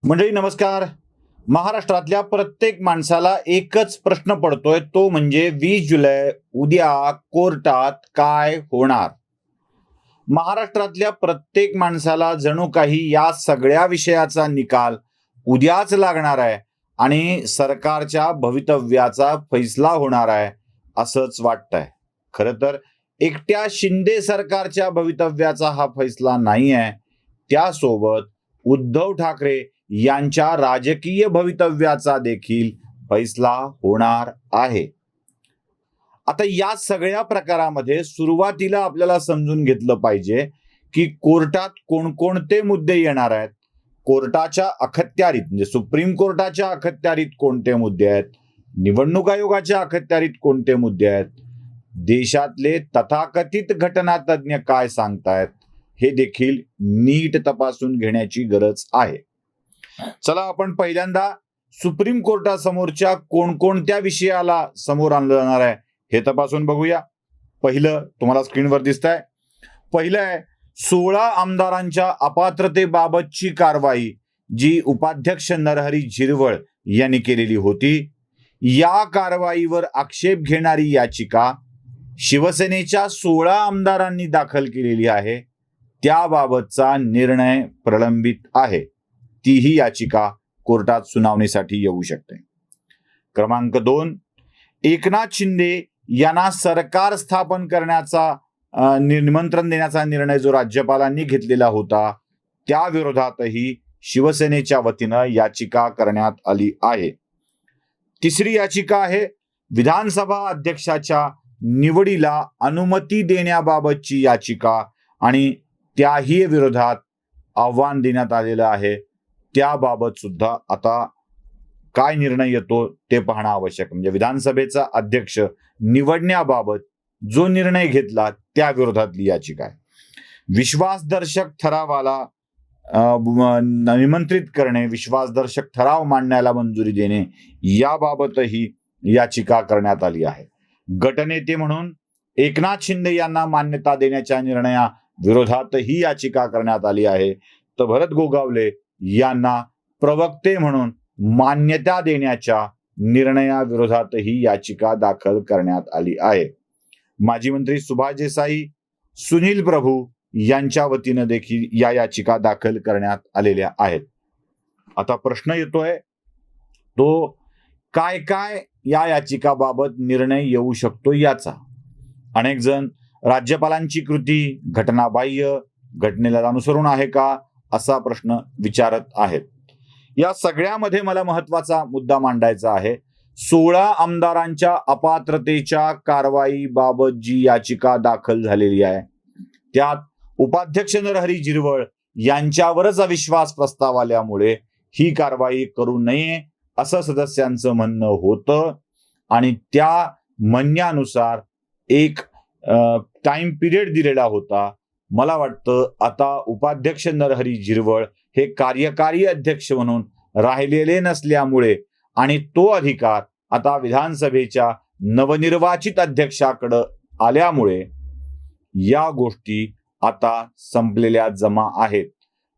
मंडळी नमस्कार. महाराष्ट्रातल्या प्रत्येक माणसाला एकच प्रश्न पडतोय, तो म्हणजे 20 जुलै उद्या कोर्टात काय होणार. महाराष्ट्रातल्या प्रत्येक माणसाला जणू काही या सगळ्या विषयाचा निकाल उद्याच लागणार आहे आणि सरकारच्या भवितव्याचा फैसला होणार आहे असंच वाटतंय. खरं तर एकट्या शिंदे सरकारच्या भवितव्याचा हा फैसला नाही आहे, त्यासोबत उद्धव ठाकरे यांच्या राजकीय भवितव्याचा देखील फैसला होणार आहे. आता या सगळ्या प्रकारामध्ये सुरुवातीला आपल्याला समजून घेतलं पाहिजे की कोर्टात कोणकोणते मुद्दे येणार आहेत, कोर्टाच्या अखत्यारीत म्हणजे सुप्रीम कोर्टाच्या अखत्यारीत कोणते मुद्दे आहेत, निवडणूक आयोगाच्या अखत्यारीत कोणते मुद्दे आहेत, देशातले तथाकथित घटनातज्ञ काय सांगतायत हे देखील नीट तपासून घेण्याची गरज आहे. चला आपण पहिल्यांदा सुप्रीम कोर्टासमोरच्या कोणकोणत्या विषयाला समोर आणलं जाणार आहे हे तपासून बघूया. पहिलं तुम्हाला स्क्रीनवर दिसतंय. पहिलं आहे 16 आमदारांच्या अपात्रतेबाबतची कारवाई जी उपाध्यक्ष नरहरी झिरवळ यांनी केलेली होती. या कारवाईवर आक्षेप घेणारी याचिका शिवसेनेच्या 16 आमदारांनी दाखल केलेली आहे. त्याबाबतचा निर्णय प्रलंबित आहे. तीही याचिका कोर्टात सुनावणीसाठी येऊ शकते. क्रमांक 2, एकनाथ शिंदे यांना सरकार स्थापन करण्याचा निमंत्रण देण्याचा निर्णय जो राज्यपालांनी घेतलेला होता त्या विरोधातही शिवसेनेच्या वतीनं याचिका करण्यात आली आहे. तिसरी याचिका आहे विधानसभा अध्यक्षाच्या निवडीला अनुमती देण्याबाबतची याचिका आणि त्याही विरोधात आव्हान देण्यात आलेलं आहे. त्याबाबत सुद्धा आता काय निर्णय येतो ते पाहणं आवश्यक. म्हणजे विधानसभेचा अध्यक्ष निवडण्याबाबत जो निर्णय घेतला त्या विरोधातली याचिका आहे. विश्वासदर्शक ठरावाला निमंत्रित करणे, विश्वासदर्शक ठराव मांडण्याला मंजुरी देणे याबाबतही याचिका करण्यात आली आहे. गटनेते म्हणून एकनाथ शिंदे यांना मान्यता देण्याच्या निर्णया विरोधातही याचिका करण्यात आली आहे. तर भरत गोगावले यांना प्रवक्ते म्हणून मान्यता देण्याच्या निर्णयाविरोधातही याचिका दाखल करण्यात आली आहे. माजी मंत्री सुभाष देसाई, सुनील प्रभू यांच्या वतीनं देखील या याचिका दाखल करण्यात आलेल्या आहेत. आता प्रश्न येतोय तो काय काय या याचिकाबाबत निर्णय येऊ शकतो याचा. अनेक जण राज्यपालांची कृती घटनाबाह्य, घटनेला अनुसरून आहे का असा प्रश्न विचारत आहेत. या सगळ्यामध्ये मला महत्वाचा मुद्दा मांडायचा आहे. 16 आमदारांच्या अपात्रतेच्या कारवाईबाबत जी याचिका दाखल झालेली आहे त्यात उपाध्यक्ष नरहरी झिरवळ यांच्यावरच अविश्वास प्रस्ताव आल्यामुळे ही कारवाई करू नये असं सदस्यांचं म्हणणं होतं आणि त्या म्हणण्यानुसार एक टाइम पिरियड दिलेला होता. मला वाटतं आता उपाध्यक्ष नरहरी झिरवळ हे कार्यकारी अध्यक्ष म्हणून राहिलेले नसल्यामुळे आणि तो अधिकार आता विधानसभेच्या नवनिर्वाचित अध्यक्षाकडे आल्यामुळे या गोष्टी आता संपलेल्या जमा आहेत.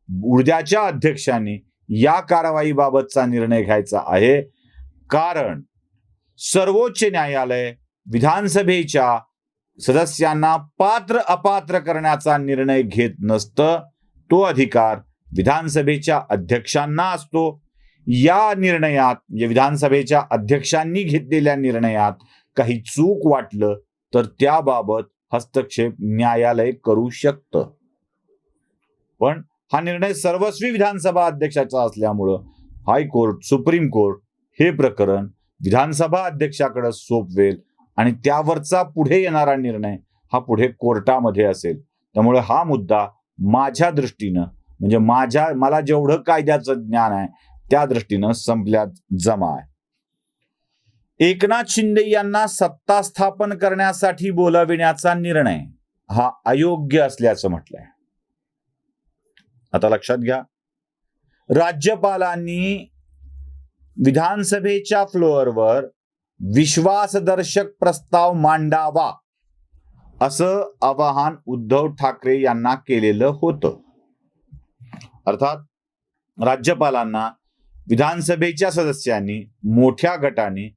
उद्याच्या अध्यक्षांनी या कारवाईबाबतचा निर्णय घ्यायचा आहे, कारण सर्वोच्च न्यायालय विधानसभेच्या सदस्यांना पात्र अपात्र करण्याचा निर्णय घेत नसतं. तो अधिकार विधानसभेच्या अध्यक्षांना असतो. या निर्णयात म्हणजे विधानसभेच्या अध्यक्षांनी घेतलेल्या निर्णयात काही चूक वाटलं तर त्याबाबत हस्तक्षेप न्यायालय करू शकतं. पण हा निर्णय सर्वस्वी विधानसभा अध्यक्षाचा असल्यामुळं हायकोर्ट, सुप्रीम कोर्ट हे प्रकरण विधानसभा अध्यक्षाकडे सोपवेल आणि त्यावरचा पुढे येणारा निर्णय हा पुढे कोर्टामध्ये असेल. त्यामुळे हा मुद्दा माझ्या दृष्टीनं म्हणजे मला जेवढं कायद्याचं ज्ञान आहे त्या दृष्टीनं संपल्यात जमा आहे. एकनाथ शिंदे यांना सत्ता स्थापन करण्यासाठी बोलाविण्याचा निर्णय हा अयोग्य असल्याचं म्हटलंय. आता लक्षात घ्या, राज्यपालांनी विधानसभेच्या फ्लोअरवर विश्वासदर्शक प्रस्ताव मांडावा असं आवाहन उद्धव ठाकरे यांना केलेलं होतं. अर्थात राज्यपालांना विधानसभेच्या सदस्यांनी मोठ्या गटाने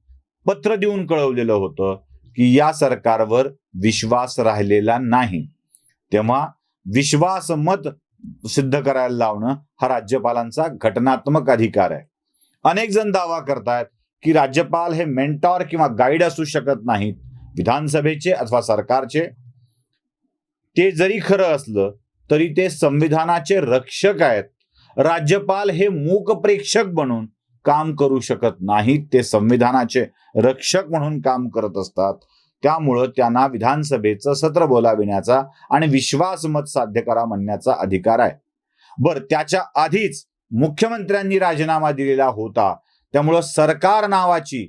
पत्र देऊन कळवलेलं होतं की या सरकारवर विश्वास राहिलेला नाही. तेव्हा विश्वास मत सिद्ध करायला लावणं हा राज्यपालांचा घटनात्मक अधिकार आहे. अनेक जण दावा करतात की राज्यपाल हे मेंटॉर किंवा गाईड असू शकत नाहीत विधानसभेचे अथवा सरकारचे. ते जरी खरं असलं तरी ते संविधानाचे रक्षक आहेत. राज्यपाल हे मूक प्रेक्षक बनून काम करू शकत नाहीत. ते संविधानाचे रक्षक म्हणून काम करत असतात. त्यामुळं त्यांना विधानसभेचं सत्र बोलाविण्याचा आणि विश्वासमत साध्य करा म्हणण्याचा अधिकार आहे. बर, त्याच्या आधीच मुख्यमंत्र्यांनी राजीनामा दिलेला होता. त्यामुळं सरकार नावाची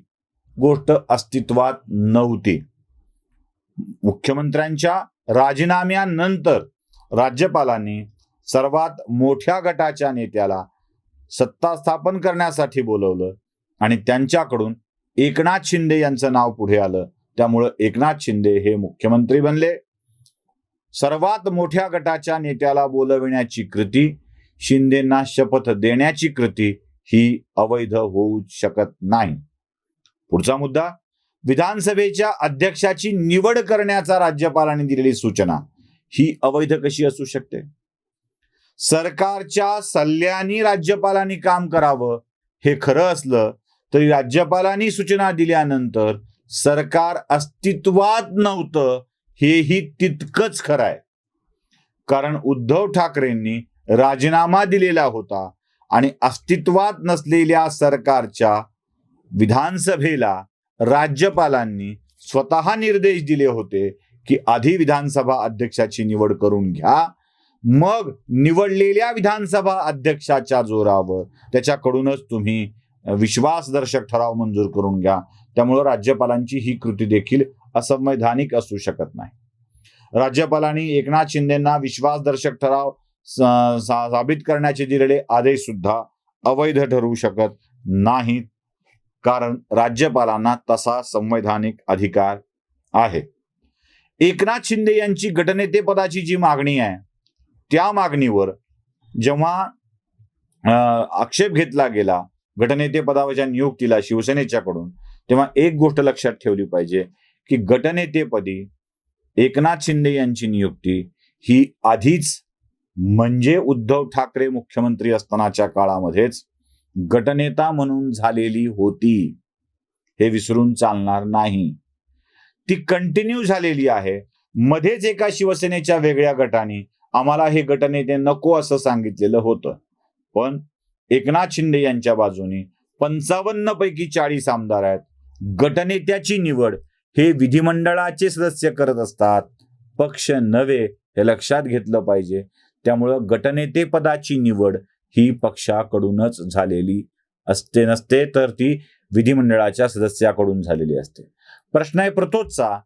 गोष्ट अस्तित्वात नव्हती. मुख्यमंत्र्यांच्या राजीनाम्यानंतर राज्यपालांनी सर्वात मोठ्या गटाच्या नेत्याला सत्ता स्थापन करण्यासाठी बोलवलं आणि त्यांच्याकडून एकनाथ शिंदे यांचं नाव पुढे आलं. त्यामुळं एकनाथ शिंदे हे मुख्यमंत्री बनले. सर्वात मोठ्या गटाच्या नेत्याला बोलविण्याची कृती, शिंदेंना शपथ देण्याची कृती ही अवैध होऊ शकत नाही. पुढचा मुद्दा, विधानसभेच्या अध्यक्षाची निवड करण्याचा राज्यपालांनी दिलेली सूचना ही अवैध कशी असू शकते? सरकारच्या सल्ल्याने राज्यपालांनी काम करावं हे खरं असलं तरी राज्यपालांनी सूचना दिल्यानंतर सरकार अस्तित्वात नव्हतं हेही तितकंच खरं आहे. कारण उद्धव ठाकरेंनी राजीनामा दिलेला होता आणि अस्तित्वात नसलेल्या सरकारच्या विधानसभेला राज्यपालांनी स्वतः निर्देश दिले होते की आधी विधानसभा अध्यक्षाची निवड करून घ्या, मग निवडलेल्या विधानसभा अध्यक्षाच्या जोरावर त्याच्याकडूनच तुम्ही विश्वासदर्शक ठराव मंजूर करून घ्या. त्यामुळे राज्यपालांची ही कृती देखील असंवैधानिक असू शकत नाही. राज्यपालांनी एकनाथ शिंदेंना विश्वासदर्शक ठराव साबित करण्याचे दिलेले आदेश सुद्धा अवैध ठरू शकत नाहीत, कारण राज्यपालांना तसा संवैधानिक अधिकार आहे. एकनाथ शिंदे यांची गटनेतेपदाची जी मागणी आहे त्या मागणीवर जेव्हा आक्षेप घेतला गेला गटनेतेपदावरच्या नियुक्तीला शिवसेनेच्याकडून, तेव्हा एक गोष्ट लक्षात ठेवली पाहिजे की गटनेतेपदी एकनाथ शिंदे यांची नियुक्ती ही आधीच म्हणजे उद्धव ठाकरे मुख्यमंत्री असतानाच्या काळामध्येच गटनेता म्हणून झालेली होती. हे विसरून चालणार नाही. ती कंटिन्यू झालेली आहे. मध्येच एका शिवसेनेच्या वेगळ्या गटाने आम्हाला हे गटनेते नको असं सांगितलेलं होतं, पण एकनाथ शिंदे यांच्या बाजूने 55 पैकी 40 आमदार आहेत. गटनेत्याची निवड हे विधिमंडळाचे सदस्य करत असतात, पक्ष नव्हे, हे लक्षात घेतलं पाहिजे. त्यामुळं गटनेते पदाची निवड ही पक्षाकडूनच झालेली असते, नसते तर ती विधिमंडळाच्या सदस्याकडून झालेली असते. प्रश्न आहे प्रतोदचा,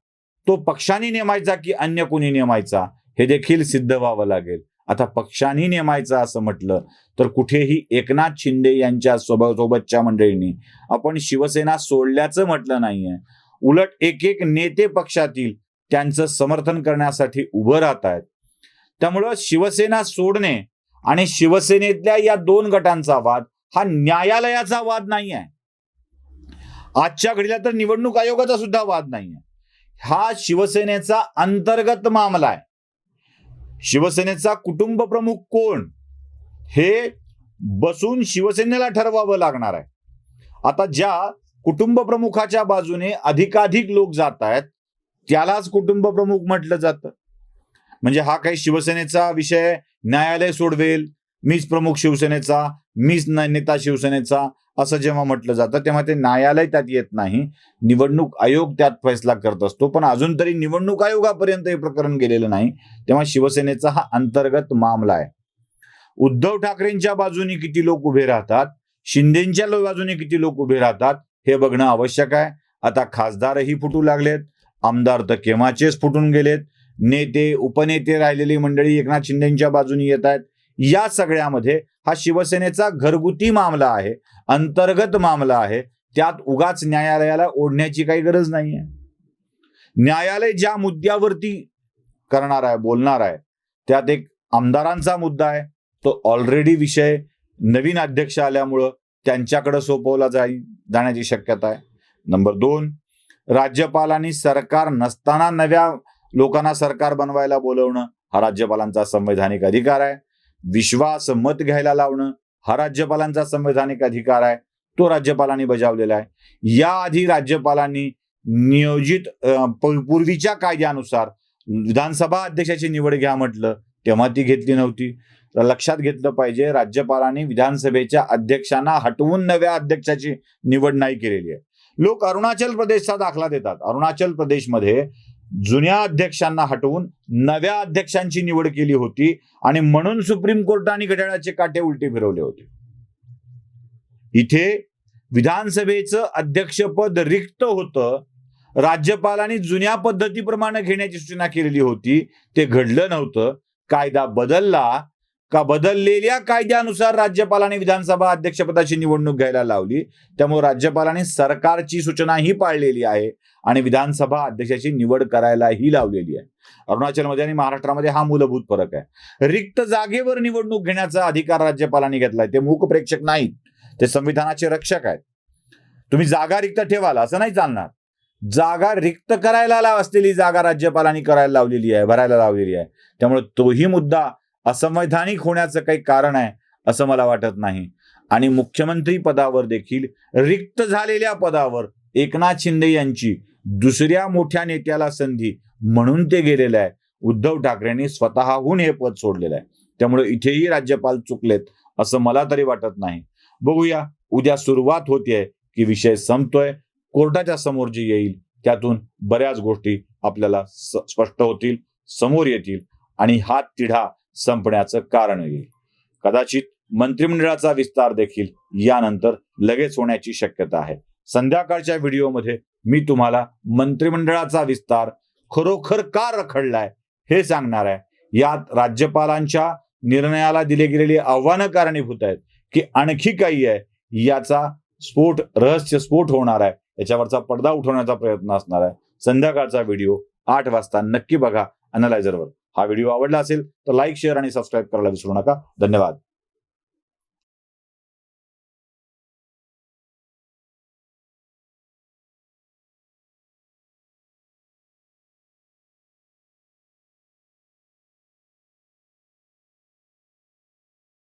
तो पक्षाने नेमायचा की अन्य कोणी नेमायचा हे देखील सिद्ध व्हावं लागेल. आता पक्षाने नेमायचा असं म्हटलं तर कुठेही एकनाथ शिंदे यांच्या सोबतच्या मंडळींनी आपण शिवसेना सोडल्याचं म्हटलं नाहीये. उलट एक एक नेते पक्षातील त्यांचं समर्थन करण्यासाठी उभं राहत आहेत. त्यामुळं शिवसेना सोडणे आणि शिवसेनेतल्या या दोन गटांचा वाद हा न्यायालयाचा वाद नाही आहे. आजच्या घडीला तर निवडणूक आयोगाचा सुद्धा वाद नाही आहे. हा शिवसेनेचा अंतर्गत मामला आहे. शिवसेनेचा कुटुंब प्रमुख कोण हे बसून शिवसेनेला ठरवावं लागणार आहे. आता ज्या कुटुंब प्रमुखाच्या बाजूने अधिकाधिक लोक जात आहेत त्यालाच कुटुंब प्रमुख म्हटलं जातं. म्हणजे हा काही शिवसेनेचा विषय न्यायालय सोडवेल, मीच प्रमुख शिवसेनेचा, मीच नेता शिवसेनेचा असं जेव्हा म्हटलं जातं तेव्हा ते न्यायालय त्यात येत नाही, निवडणूक आयोग त्यात फैसला करत असतो. पण अजून तरी निवडणूक आयोगापर्यंत हे प्रकरण गेलेलं नाही. तेव्हा शिवसेनेचा हा अंतर्गत मामला आहे. उद्धव ठाकरेंच्या बाजूने किती लोक उभे राहतात, शिंदेच्या बाजूने किती लोक उभे राहतात हे बघणं आवश्यक आहे. आता खासदारही फुटू लागलेत, आमदार तर केव्हाचेच फुटून गेलेत, नेते उपनेते राहिलेली मंडळी एकनाथ शिंदेच्या बाजूने येत आहेत. या सगळ्यामध्ये हा शिवसेनेचा घरगुती मामला आहे, अंतर्गत मामला आहे. त्यात उगाच न्यायालयाला ओढण्याची काही गरज नाही आहे. न्यायालय ज्या मुद्द्यावरती करणार आहे, बोलणार आहे, त्यात एक आमदारांचा मुद्दा आहे. तो ऑलरेडी विषय नवीन अध्यक्ष आल्यामुळं त्यांच्याकडे सोपवला जाण्याची शक्यता आहे. नंबर 2, राज्यपालांनी सरकार नसताना नव्या लोकांना सरकार बनवायला बोलवणं हा राज्यपालांचा संवैधानिक अधिकार आहे. विश्वास मत घ्यायला लावणं हा राज्यपालांचा संवैधानिक अधिकार आहे, तो राज्यपालांनी बजावलेला आहे. याआधी राज्यपालांनी नियोजित पूर्वीच्या कायद्यानुसार विधानसभा अध्यक्षाची निवड घ्या म्हटलं तेव्हा ती घेतली नव्हती. तर लक्षात घेतलं पाहिजे, राज्यपालांनी विधानसभेच्या अध्यक्षांना हटवून नव्या अध्यक्षाची निवड नाही केलेली आहे. लोक अरुणाचल प्रदेशचा दाखला देतात. अरुणाचल प्रदेशमध्ये जुन्या अध्यक्षांना हटवून नव्या अध्यक्षांची निवड केली होती आणि म्हणून सुप्रीम कोर्टाने घड्याळाचे काटे उलटे फिरवले होते. इथे विधानसभेचं अध्यक्षपद रिक्त होतं, राज्यपालांनी जुन्या पद्धतीप्रमाणे घेण्याची सूचना केलेली होती, ते घडलं नव्हतं. कायदा बदलला का बदललेल्या कायद्यानुसार राज्यपालांनी विधानसभा अध्यक्षपदाची निवडणूक घ्यायला लावली. त्यामुळे राज्यपालांनी सरकारची सूचनाही पाळलेली आहे आणि विधानसभा अध्यक्षाची निवड करायलाही लावलेली आहे. अरुणाचलमध्ये आणि महाराष्ट्रामध्ये हा मूलभूत फरक आहे. रिक्त जागेवर निवडणूक घेण्याचा अधिकार राज्यपालांनी घेतलाय. ते मूक प्रेक्षक नाहीत, ते संविधानाचे रक्षक आहेत. तुम्ही जागा रिक्त ठेवाल असं नाही चालणार. जागा रिक्त करायला असलेली जागा राज्यपालांनी करायला लावलेली आहे, भरायला लावलेली आहे. त्यामुळे तोही मुद्दा असंवैधानिक होण्याचं काही कारण आहे असं मला वाटत नाही. आणि मुख्यमंत्री पदावर देखील रिक्त झालेल्या पदावर एकनाथ शिंदे यांची दुसऱ्या मोठ्या नेत्याला संधी म्हणून ते गेलेले आहे. उद्धव ठाकरेंनी स्वतःहून हे पद सोडलेलं आहे. त्यामुळे इथेही राज्यपाल चुकलेत असं मला तरी वाटत नाही. बघूया, उद्या सुरुवात होतीये की विषय संपतोय. कोर्टाच्या समोर जे येईल त्यातून बऱ्याच गोष्टी आपल्याला स्पष्ट होतील, समोर येतील आणि हा तिढा संपण्याचं कारण येईल. कदाचित मंत्रिमंडळाचा विस्तार देखील यानंतर लगेच होण्याची शक्यता आहे. संध्याकाळच्या व्हिडिओमध्ये मी तुम्हाला मंत्रिमंडळाचा विस्तार खरोखर का रखडलाय हे सांगणार आहे. यात राज्यपालांच्या निर्णयाला दिले गेलेली आव्हानं कारणीभूत आहेत की आणखी काही आहे, याचा रहस्य स्फोट होणार आहे, याच्यावरचा पडदा उठवण्याचा प्रयत्न असणार आहे. संध्याकाळचा व्हिडिओ 8 वाजता नक्की बघा अॅनालायझरवर. हा व्हिडिओ आवडला असेल तर लाईक, शेअर आणि सबस्क्राईब करायला विसरू नका. धन्यवाद.